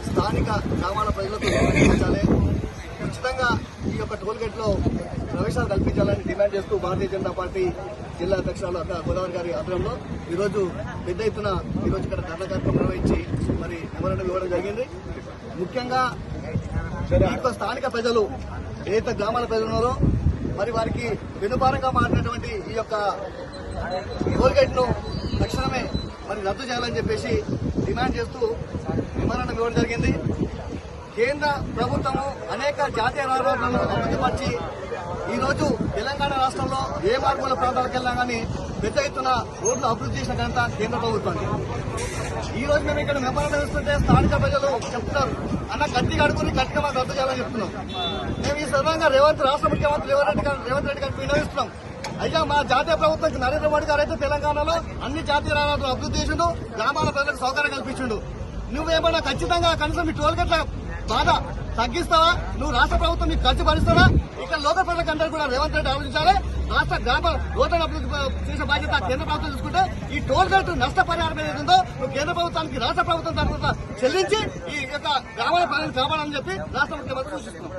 స్థానిక గ్రామాల ప్రజలకు కల్పించాలి. ఉచితంగా ఈ యొక్క టోల్ గేట్ లో ప్రవేశాలు కల్పించాలని డిమాండ్ చేస్తూ భారతీయ జనతా పార్టీ జిల్లా అధ్యక్షురాలు అక్క గోదావరి గారి ఆధ్వర్యంలో ఈరోజు పెద్ద ఎత్తున ఈరోజు ఇక్కడ ధర్నా కార్యక్రమం నిర్వహించి మరి మెమోరాండం ఇవ్వడం జరిగింది. ముఖ్యంగా దీంట్లో స్థానిక ప్రజలు ఏదైతే గ్రామాల ప్రజలు ఉన్నారో మరి వారికి వెనుపారంగా మారినటువంటి ఈ యొక్క టోల్ గేట్ ను తక్షణమే మరి రద్దు చేయాలని చెప్పేసి డిమాండ్ చేస్తూ మెమోరాండం ఇవ్వడం జరిగింది. కేంద్ర ప్రభుత్వము అనేక జాతీయ రహదారులను అభివృద్ధిపరిచి ఈరోజు తెలంగాణ రాష్ట్రంలో ఏ మార్గంలో ప్రాంతాలకు వెళ్ళినా కానీ పెద్ద ఎత్తున రోడ్లు అభివృద్ధి చేసిన ఘనత కేంద్ర ప్రభుత్వానికి. ఈ రోజు మేము ఇక్కడ మెమోరాండం ఇస్తుంటే స్థానిక ప్రజలు చెప్తున్నారు, అన్న గట్టిగా అడుగుని గట్టిగా మాకు రద్దు చేయాలని చెప్తున్నాం. మేము ఈ సందర్భంగా రాష్ట్ర ముఖ్యమంత్రి రేవంత్ రెడ్డి గారికి వినవిస్తున్నాం. అయ్యా మా జాతీయ ప్రభుత్వం నరేంద్ర మోడీ గారు అయితే తెలంగాణలో అన్ని జాతీయ రహదారులు అభివృద్ధి చేసిండు, గ్రామాల ప్రజలకు సౌకర్యం కల్పించిండు. నువ్వేమన్నా ఖచ్చితంగా కనీసం మీ టోల్ గేట్ల బాధ తగ్గిస్తావా? నువ్వు రాష్ట్ర ప్రభుత్వం నీకు ఖర్చు భరిస్తావా? ఇక్కడ లోకల్ ప్రజలకందరూ కూడా రేవంత్ రెడ్డి ఆలోచించాలి. రాష్ట్ర గ్రామ రోడ్లను అభివృద్ధి చేసే బాధ్యత కేంద్ర ప్రభుత్వం తీసుకుంటే ఈ టోల్ గేట్ నష్టపరిహారం ఏదైతుందో నువ్వు కేంద్ర ప్రభుత్వానికి రాష్ట్ర ప్రభుత్వం తరఫున చెల్లించి ఈ యొక్క గ్రామాల ప్రజలకు కావాలని చెప్పి రాష్ట్ర ముఖ్యమంత్రి సూచిస్తున్నాం.